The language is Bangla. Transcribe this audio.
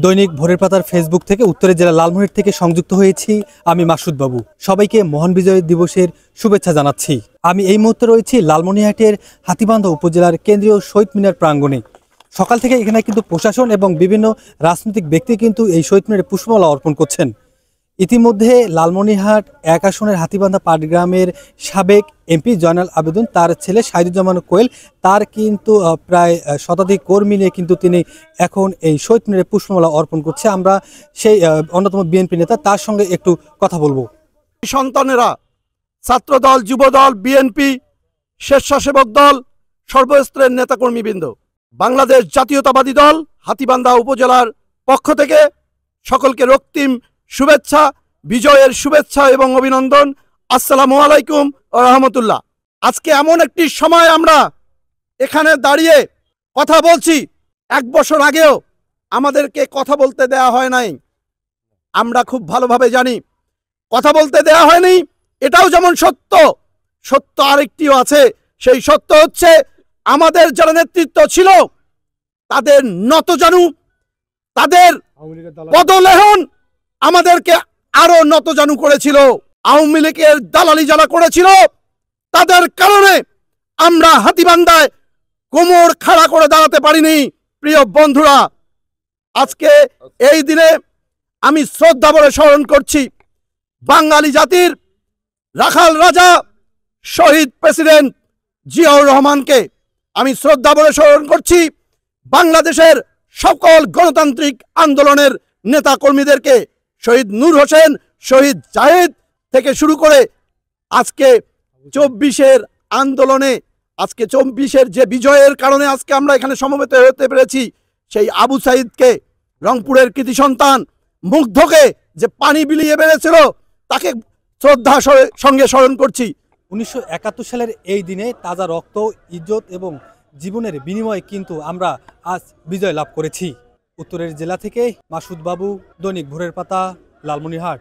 দৈনিক ভোরের পাতার ফেসবুক থেকে উত্তরের জেলা লালমনিরহাট থেকে সংযুক্ত হয়েছি আমি মাসুদ বাবু। সবাইকে মহান বিজয় দিবসের শুভেচ্ছা জানাচ্ছি। আমি এই মুহূর্তে রয়েছি লালমনিরহাটের হাতীবান্ধা উপজেলার কেন্দ্রীয় শহীদ মিনার প্রাঙ্গণে। সকাল থেকে এখানে কিন্তু প্রশাসন এবং বিভিন্ন রাজনৈতিক ব্যক্তি কিন্তু এই শহীদ মিনারে পুষ্পমালা অর্পণ করছেন। ইতিমধ্যে লালমনিরহাট ১ আসনের হাতীবান্ধা পাটগ্রামের সাবেক এমপি জয়নাল আবেদিন তার ছেলে শাহিদুজ্জামান কোয়েল তার কিন্তু প্রায় শতাধিক কর্মী নিয়ে কিন্তু তিনি এখন এই শহীদ মিনারে পুষ্পমালা অর্পণ করছে। আমরা সেই অন্যতম বিএনপি নেতা তার সঙ্গে একটু কথা বলবো। সন্তানেরা, ছাত্রদল, যুবদল, বিএনপি, স্বেচ্ছাসেবক দল, সর্বস্তরের নেতাকর্মীবৃন্দ, বাংলাদেশ জাতীয়তাবাদী দল হাতীবান্ধা উপজেলার পক্ষ থেকে সকলকে রক্তিম শুভেচ্ছা, বিজয়ের শুভেচ্ছা এবং অভিনন্দন। আসসালামু আলাইকুম ওয়া রাহমাতুল্লাহ। আজকে এমন একটি সময় আমরা এখানে দাঁড়িয়ে কথা বলছি, 1 বছর আগেও আমাদেরকে কথা বলতে দেয়া হয় নাই। আমরা খুব ভালোভাবে জানি কথা বলতে দেয়া হয়নি, এটাও যেমন সত্য, সত্য আরেকটিও আছে। সেই সত্য হচ্ছে আমাদের যারা নেতৃত্ব ছিল তাদের নতজানু, তাদের পদলেহন আমাদেরকে আরো নতজানু করেছিল। আওয়ামী লীগের দালালি যারা করেছিল তাদের কারণে আমরা হাতীবান্ধায় কোমর খাড়া করে দাঁড়াতে পারিনি। প্রিয় বন্ধুরা, আজকে এই দিনে আমি শ্রদ্ধা ভরে স্মরণ করছি বাঙালি জাতির রাখাল রাজা শহীদ প্রেসিডেন্ট জিয়াউর রহমানকে। আমি শ্রদ্ধা ভরে স্মরণ করছি বাংলাদেশের সকল গণতান্ত্রিক আন্দোলনের নেতা কর্মীদেরকে, শহীদ নূর হোসেন, শহীদ জাহিদ থেকে শুরু করে আজকে 24-এর আন্দোলনে, আজকে 24-এর যে বিজয়ের কারণে আজকে আমরা এখানে সমবেত হতে পেরেছি, সেই আবু সাইদকে, রংপুরের কৃতি সন্তান মুগ্ধকে যে পানি বিলিয়ে বেড়েছিল তাকে শ্রদ্ধা সঙ্গে স্মরণ করছি। 1971 সালের এই দিনে তাজা রক্ত, ইজ্জত এবং জীবনের বিনিময়ে কিন্তু আমরা আজ বিজয় লাভ করেছি। উত্তরের জেলা থেকে মাসুদ বাবু, দৈনিক ভোরের পাতা, লালমনিরহাট।